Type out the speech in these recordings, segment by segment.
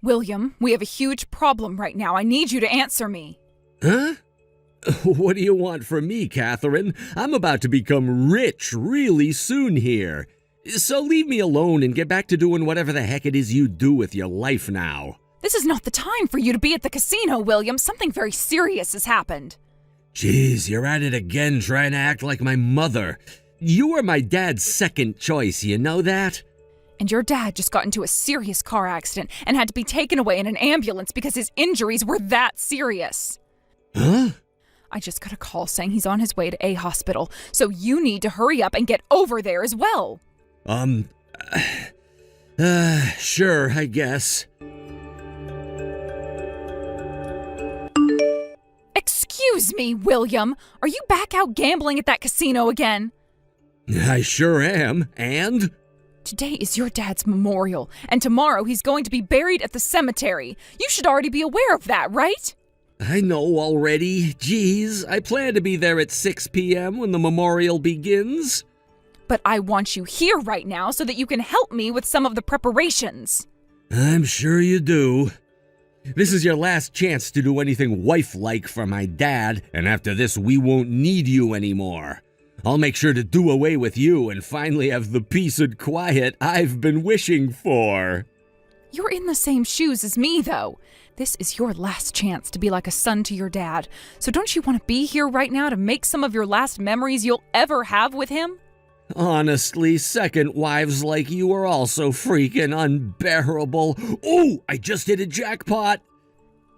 William, we have a huge problem right now. I need you to answer me. Huh? What do you want from me, Catherine? I'm about to become rich really soon here. So leave me alone and get back to doing whatever the heck it is you do with your life now. This is not the time for you to be at the casino, William. Something very serious has happened. Jeez, you're at it again trying to act like my mother. You were my dad's second choice, you know that? And your dad just got into a serious car accident and had to be taken away in an ambulance because his injuries were that serious. Huh? I just got a call saying he's on his way to a hospital, so you need to hurry up and get over there as well. Sure, I guess. Excuse me, William. Are you back out gambling at that casino again? I sure am, and? Today is your dad's memorial, and tomorrow he's going to be buried at the cemetery. You should already be aware of that, right? I know already. Jeez, I plan to be there at 6 p.m. when the memorial begins. But I want you here right now so that you can help me with some of the preparations. I'm sure you do. This is your last chance to do anything wife-like for my dad, and after this we won't need you anymore. I'll make sure to do away with you and finally have the peace and quiet I've been wishing for. You're in the same shoes as me, though. This is your last chance to be like a son to your dad. So don't you want to be here right now to make some of your last memories you'll ever have with him? Honestly, second wives like you are also freaking unbearable. Oh, I just hit a jackpot.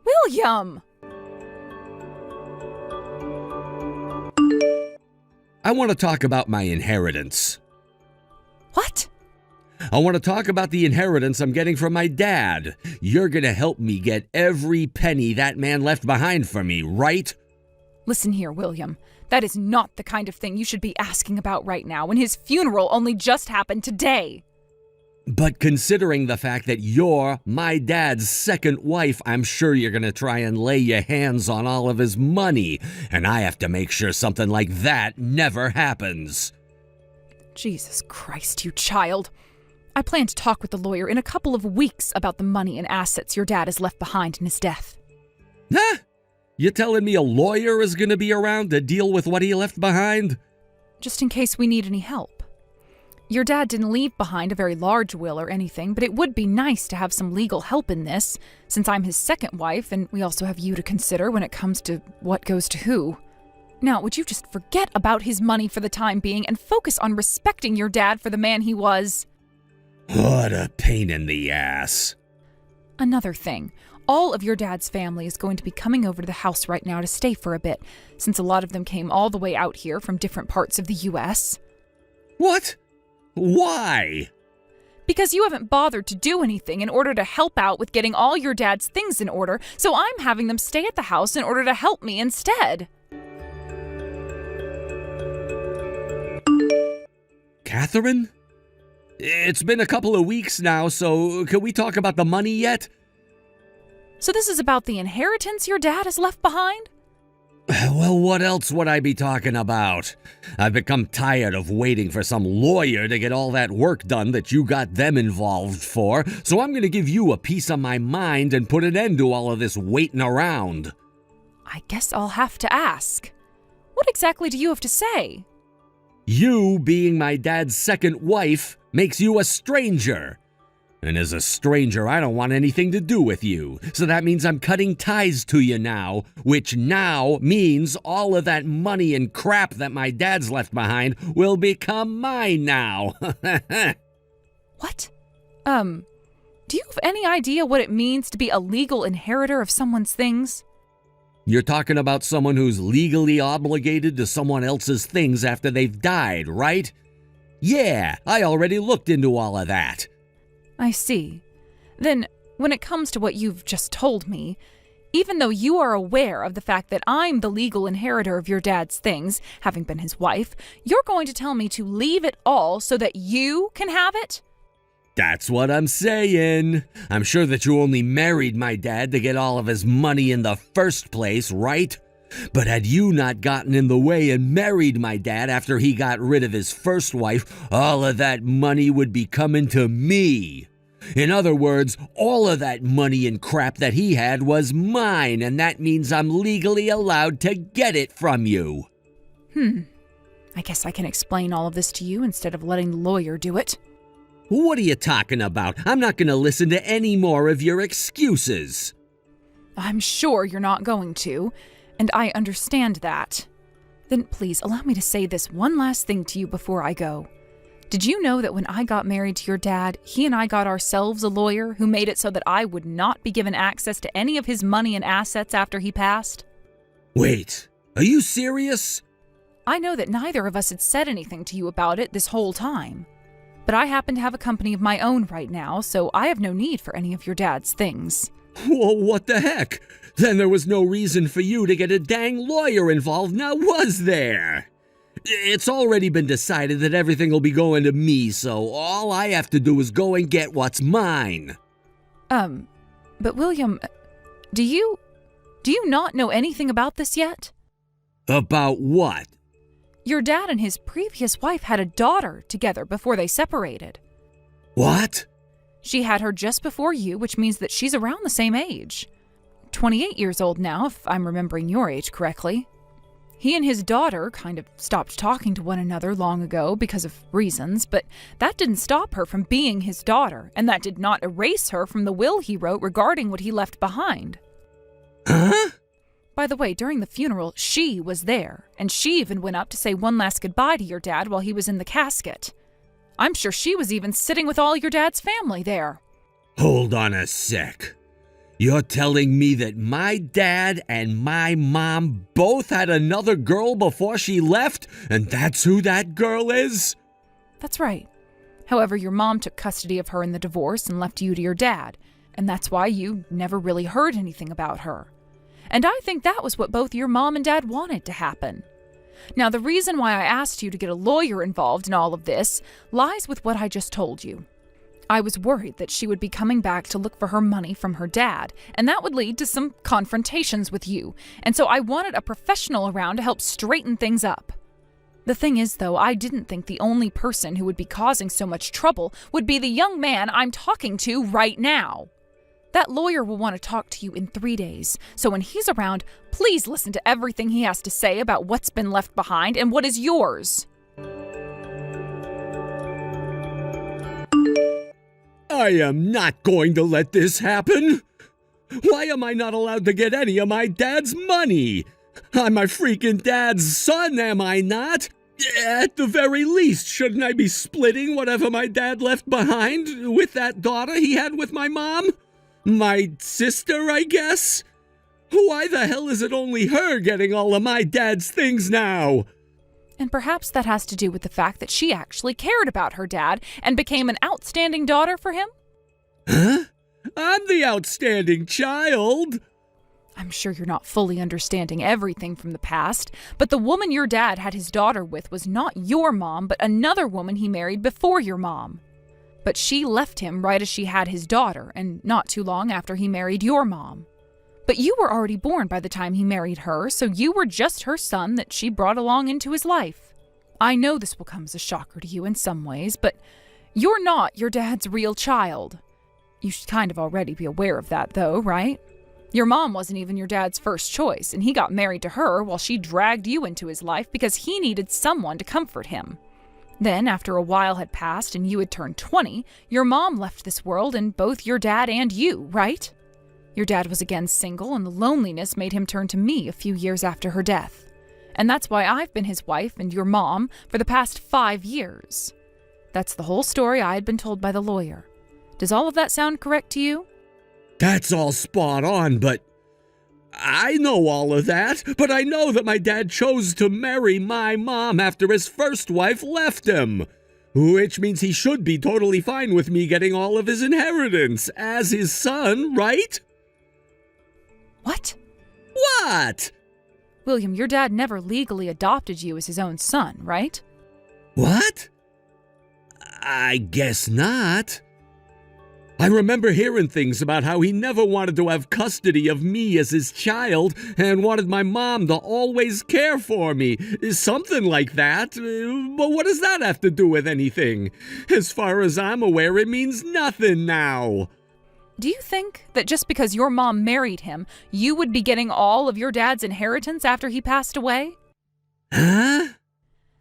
William! I want to talk about my inheritance. What? I want to talk about the inheritance I'm getting from my dad. You're going to help me get every penny that man left behind for me, right? Listen here, William. That is not the kind of thing you should be asking about right now when his funeral only just happened today. But considering the fact that you're my dad's second wife, I'm sure you're going to try and lay your hands on all of his money, and I have to make sure something like that never happens. Jesus Christ, you child. I plan to talk with the lawyer in a couple of weeks about the money and assets your dad has left behind in his death. Huh? You telling me a lawyer is going to be around to deal with what he left behind? Just in case we need any help. Your dad didn't leave behind a very large will or anything, but it would be nice to have some legal help in this, since I'm his second wife and we also have you to consider when it comes to what goes to who. Now, would you just forget about his money for the time being and focus on respecting your dad for the man he was? What a pain in the ass. Another thing, all of your dad's family is going to be coming over to the house right now to stay for a bit, since a lot of them came all the way out here from different parts of the U.S. What? Why? Because you haven't bothered to do anything in order to help out with getting all your dad's things in order, so I'm having them stay at the house in order to help me instead. Catherine? It's been a couple of weeks now, so can we talk about the money yet? So this is about the inheritance your dad has left behind? Well, what else would I be talking about? I've become tired of waiting for some lawyer to get all that work done that you got them involved for, so I'm going to give you a piece of my mind and put an end to all of this waiting around. I guess I'll have to ask. What exactly do you have to say? You, being my dad's second wife, makes you a stranger. And as a stranger, I don't want anything to do with you. So that means I'm cutting ties to you now, which now means all of that money and crap that my dad's left behind will become mine now. What? Do you have any idea what it means to be a legal inheritor of someone's things? You're talking about someone who's legally obligated to someone else's things after they've died, right? Yeah, I already looked into all of that. I see. Then, when it comes to what you've just told me, even though you are aware of the fact that I'm the legal inheritor of your dad's things, having been his wife, you're going to tell me to leave it all so that you can have it? That's what I'm saying. I'm sure that you only married my dad to get all of his money in the first place, right? But had you not gotten in the way and married my dad after he got rid of his first wife, all of that money would be coming to me. In other words, all of that money and crap that he had was mine, and that means I'm legally allowed to get it from you. I guess I can explain all of this to you instead of letting the lawyer do it. What are you talking about? I'm not going to listen to any more of your excuses. I'm sure you're not going to, and I understand that. Then please allow me to say this one last thing to you before I go. Did you know that when I got married to your dad, he and I got ourselves a lawyer who made it so that I would not be given access to any of his money and assets after he passed? Wait, are you serious? I know that neither of us had said anything to you about it this whole time. But I happen to have a company of my own right now, so I have no need for any of your dad's things. Whoa, what the heck? Then there was no reason for you to get a dang lawyer involved, now was there? It's already been decided that everything will be going to me, so all I have to do is go and get what's mine. But William, do you not know anything about this yet? About what? Your dad and his previous wife had a daughter together before they separated. What? She had her just before you, which means that she's around the same age. 28 years old now, if I'm remembering your age correctly. He and his daughter kind of stopped talking to one another long ago because of reasons, but that didn't stop her from being his daughter, and that did not erase her from the will he wrote regarding what he left behind. Huh? By the way, during the funeral, she was there, and she even went up to say one last goodbye to your dad while he was in the casket. I'm sure she was even sitting with all your dad's family there. Hold on a sec. You're telling me that my dad and my mom both had another girl before she left, and that's who that girl is? That's right. However, your mom took custody of her in the divorce and left you to your dad, and that's why you never really heard anything about her. And I think that was what both your mom and dad wanted to happen. Now, the reason why I asked you to get a lawyer involved in all of this lies with what I just told you. I was worried that she would be coming back to look for her money from her dad, and that would lead to some confrontations with you, and so I wanted a professional around to help straighten things up. The thing is, though, I didn't think the only person who would be causing so much trouble would be the young man I'm talking to right now. That lawyer will want to talk to you in 3 days, so when he's around, please listen to everything he has to say about what's been left behind and what is yours. I am not going to let this happen. Why am I not allowed to get any of my dad's money? I'm my freaking dad's son, am I not? At the very least, shouldn't I be splitting whatever my dad left behind with that daughter he had with my mom? My sister, I guess? Why the hell is it only her getting all of my dad's things now? And perhaps that has to do with the fact that she actually cared about her dad and became an outstanding daughter for him? Huh? I'm the outstanding child. I'm sure you're not fully understanding everything from the past, but the woman your dad had his daughter with was not your mom, but another woman he married before your mom. But she left him right as she had his daughter, and not too long after he married your mom. But you were already born by the time he married her, so you were just her son that she brought along into his life. I know this will come as a shocker to you in some ways, but you're not your dad's real child. You should kind of already be aware of that, though, right? Your mom wasn't even your dad's first choice, and he got married to her while she dragged you into his life because he needed someone to comfort him. Then, after a while had passed and you had turned 20, your mom left this world and both your dad and you, right? Your dad was again single, and the loneliness made him turn to me a few years after her death. And that's why I've been his wife and your mom for the past 5 years. That's the whole story I had been told by the lawyer. Does all of that sound correct to you? That's all spot on, but I know all of that, but I know that my dad chose to marry my mom after his first wife left him, which means he should be totally fine with me getting all of his inheritance as his son, right? What? What? William, your dad never legally adopted you as his own son, right? What? I guess not. I remember hearing things about how he never wanted to have custody of me as his child and wanted my mom to always care for me. Something like that. But what does that have to do with anything? As far as I'm aware, it means nothing now. Do you think that just because your mom married him, you would be getting all of your dad's inheritance after he passed away? Huh?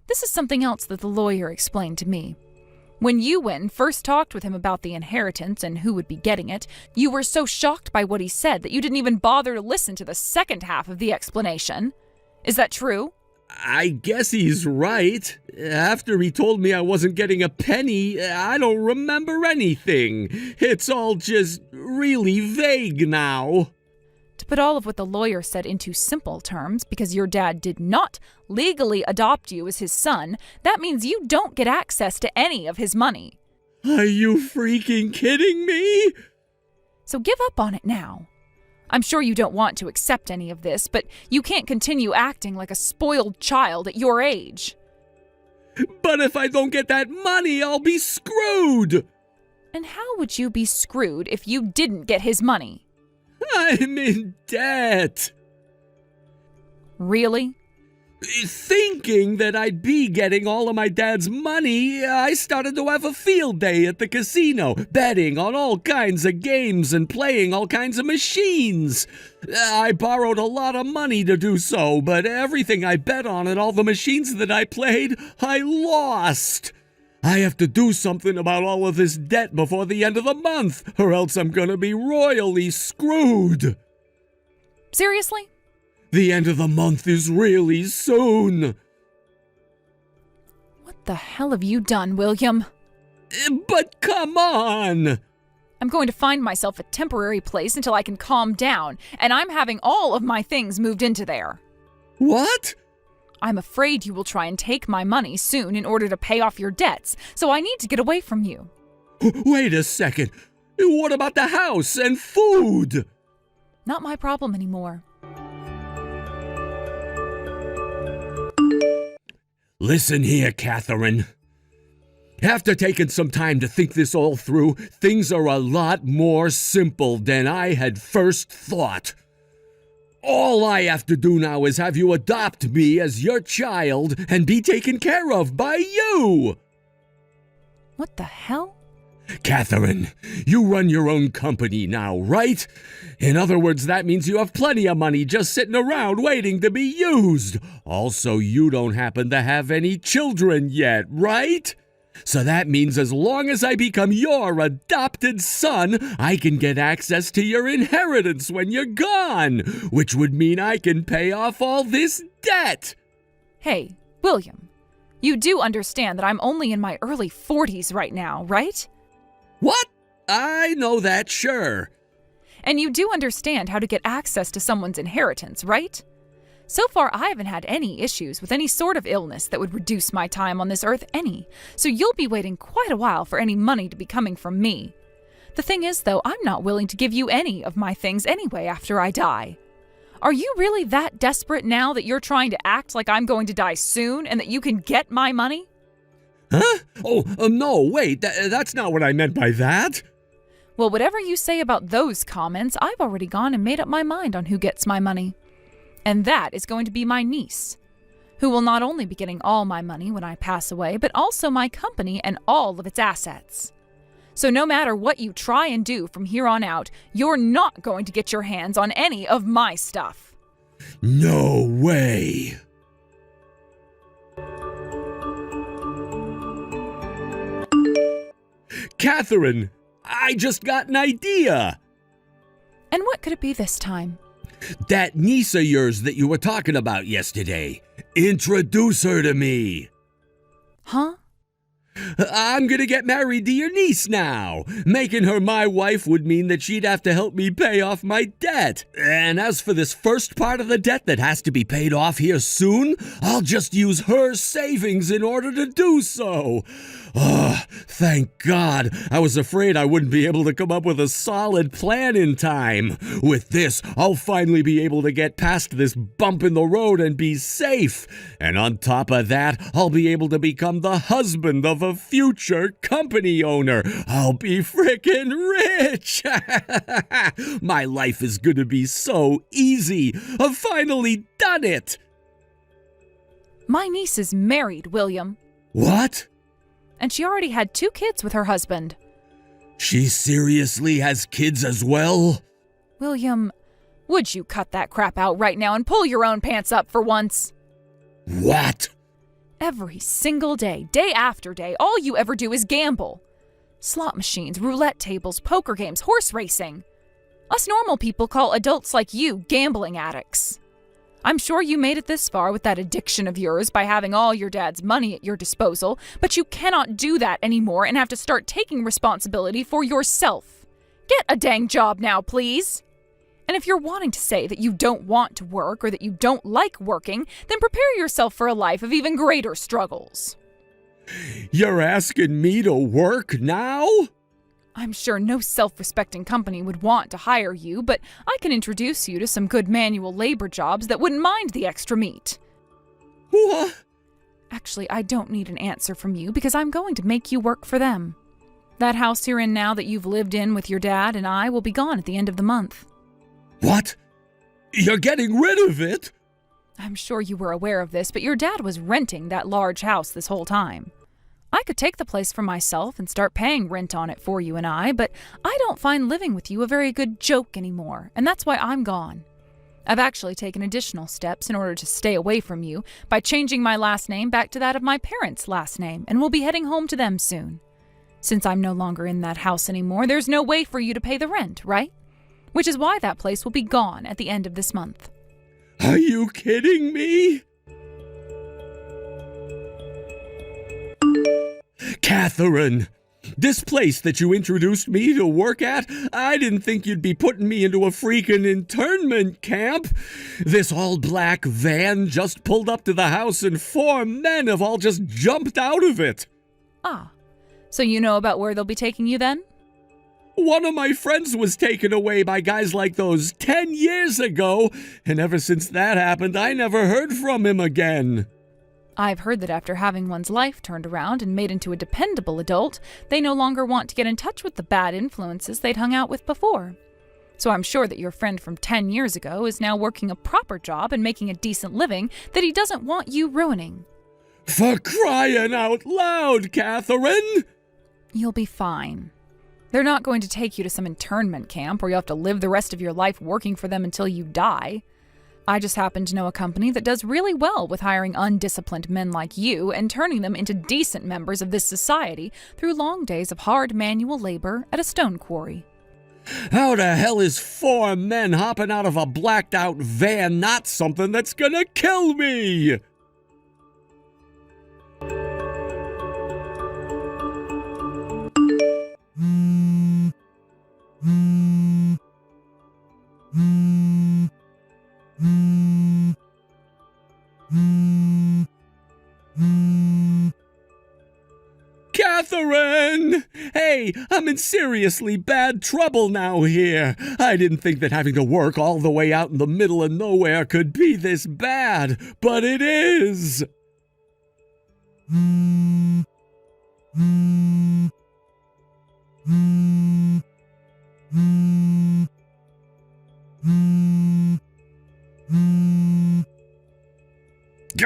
This is something else that the lawyer explained to me. When you went and first talked with him about the inheritance and who would be getting it, you were so shocked by what he said that you didn't even bother to listen to the second half of the explanation. Is that true? I guess he's right. After he told me I wasn't getting a penny, I don't remember anything. It's all just really vague now. To put all of what the lawyer said into simple terms, because your dad did not legally adopt you as his son, that means you don't get access to any of his money. Are you freaking kidding me? So give up on it now. I'm sure you don't want to accept any of this, but you can't continue acting like a spoiled child at your age. But if I don't get that money, I'll be screwed. And how would you be screwed if you didn't get his money? I'm in debt. Really? Thinking that I'd be getting all of my dad's money, I started to have a field day at the casino, betting on all kinds of games and playing all kinds of machines. I borrowed a lot of money to do so, but everything I bet on and all the machines that I played, I lost. I have to do something about all of this debt before the end of the month, or else I'm gonna be royally screwed. Seriously? The end of the month is really soon. What the hell have you done, William? But come on! I'm going to find myself a temporary place until I can calm down, and I'm having all of my things moved into there. What? I'm afraid you will try and take my money soon in order to pay off your debts, so I need to get away from you. Wait a second. What about the house and food? Not my problem anymore. Listen here, Catherine. After taking some time to think this all through, things are a lot more simple than I had first thought. All I have to do now is have you adopt me as your child and be taken care of by you. What the hell? Catherine, you run your own company now, right? In other words, that means you have plenty of money just sitting around waiting to be used. Also, you don't happen to have any children yet, right? So that means as long as I become your adopted son, I can get access to your inheritance when you're gone, which would mean I can pay off all this debt. Hey, William, you do understand that I'm only in my early 40s right now, right? What? I know that, sure. And you do understand how to get access to someone's inheritance, right? So far, I haven't had any issues with any sort of illness that would reduce my time on this earth any, so you'll be waiting quite a while for any money to be coming from me. The thing is, though, I'm not willing to give you any of my things anyway after I die. Are you really that desperate now that you're trying to act like I'm going to die soon and that you can get my money? Huh? Oh, no, wait, that's not what I meant by that. Well, whatever you say about those comments, I've already gone and made up my mind on who gets my money. And that is going to be my niece, who will not only be getting all my money when I pass away, but also my company and all of its assets. So no matter what you try and do from here on out, you're not going to get your hands on any of my stuff. No way. Catherine, I just got an idea. And what could it be this time? That niece of yours that you were talking about yesterday. Introduce her to me. Huh? I'm gonna get married to your niece now. Making her my wife would mean that she'd have to help me pay off my debt. And as for this first part of the debt that has to be paid off here soon, I'll just use her savings in order to do so. Oh, thank God. I was afraid I wouldn't be able to come up with a solid plan in time. With this, I'll finally be able to get past this bump in the road and be safe. And on top of that, I'll be able to become the husband of a future company owner. I'll be frickin' rich. My life is gonna be so easy. I've finally done it. My niece is married, William. What? And she already had 2 kids with her husband. She seriously has kids as well? William, would you cut that crap out right now and pull your own pants up for once? What? Every single day, day after day, all you ever do is gamble. Slot machines, roulette tables, poker games, horse racing. Us normal people call adults like you gambling addicts. I'm sure you made it this far with that addiction of yours by having all your dad's money at your disposal, but you cannot do that anymore and have to start taking responsibility for yourself. Get a dang job now, please. And if you're wanting to say that you don't want to work or that you don't like working, then prepare yourself for a life of even greater struggles. You're asking me to work now? I'm sure no self-respecting company would want to hire you, but I can introduce you to some good manual labor jobs that wouldn't mind the extra meat. What? Actually, I don't need an answer from you because I'm going to make you work for them. That house you're in now that you've lived in with your dad and I will be gone at the end of the month. What? You're getting rid of it? I'm sure you were aware of this, but your dad was renting that large house this whole time. I could take the place for myself and start paying rent on it for you and I, but I don't find living with you a very good joke anymore, and that's why I'm gone. I've actually taken additional steps in order to stay away from you by changing my last name back to that of my parents' last name, and we'll be heading home to them soon. Since I'm no longer in that house anymore, there's no way for you to pay the rent, right? Which is why that place will be gone at the end of this month. Are you kidding me? Catherine, this place that you introduced me to work at, I didn't think you'd be putting me into a freaking internment camp. This all-black van just pulled up to the house and 4 men have all just jumped out of it. Ah, so you know about where they'll be taking you then? One of my friends was taken away by guys like those 10 years ago, and ever since that happened, I never heard from him again. I've heard that after having one's life turned around and made into a dependable adult, they no longer want to get in touch with the bad influences they'd hung out with before. So I'm sure that your friend from 10 years ago is now working a proper job and making a decent living that he doesn't want you ruining. For crying out loud, Catherine! You'll be fine. They're not going to take you to some internment camp where you'll have to live the rest of your life working for them until you die. I just happen to know a company that does really well with hiring undisciplined men like you and turning them into decent members of this society through long days of hard manual labor at a stone quarry. How the hell is 4 men hopping out of a blacked-out van not something that's gonna kill me? Catherine! Hey, I'm in seriously bad trouble now here. I didn't think that having to work all the way out in the middle of nowhere could be this bad, but it is.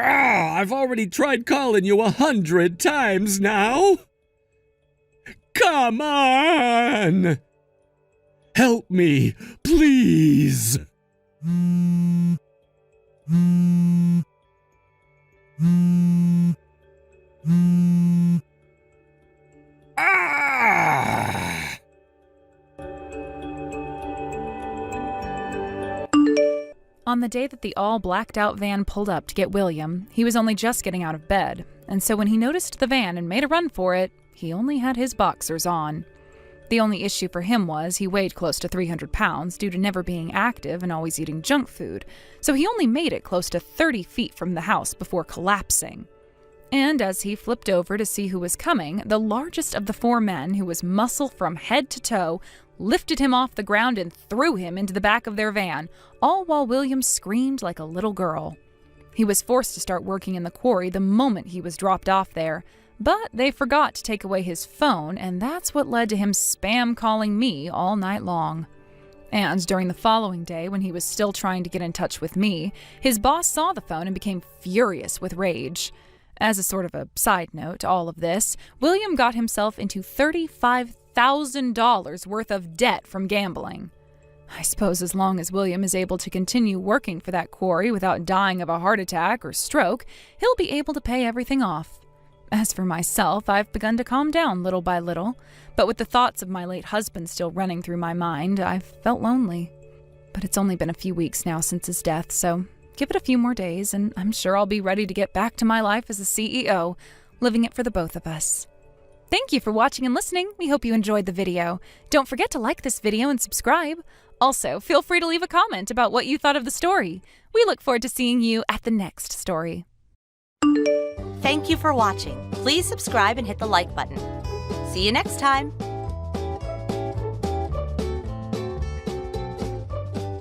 I've already tried calling you 100 times now. Come on! Help me, please! Ah! On the day that the all-blacked-out van pulled up to get William, he was only just getting out of bed, and so when he noticed the van and made a run for it, he only had his boxers on. The only issue for him was he weighed close to 300 pounds due to never being active and always eating junk food, so he only made it close to 30 feet from the house before collapsing. And as he flipped over to see who was coming, the largest of the four men, who was muscle from head to toe, lifted him off the ground and threw him into the back of their van, all while William screamed like a little girl. He was forced to start working in the quarry the moment he was dropped off there, but they forgot to take away his phone, and that's what led to him spam calling me all night long. And during the following day, when he was still trying to get in touch with me, his boss saw the phone and became furious with rage. As a sort of a side note to all of this, William got himself into $35,000 worth of debt from gambling. I suppose as long as William is able to continue working for that quarry without dying of a heart attack or stroke, he'll be able to pay everything off. As for myself, I've begun to calm down little by little, but with the thoughts of my late husband still running through my mind, I've felt lonely. But it's only been a few weeks now since his death, so give it a few more days, and I'm sure I'll be ready to get back to my life as a CEO, living it for the both of us. Thank you for watching and listening. We hope you enjoyed the video. Don't forget to like this video and subscribe. Also, feel free to leave a comment about what you thought of the story. We look forward to seeing you at the next story. Thank you for watching. Please subscribe and hit the like button. See you next time.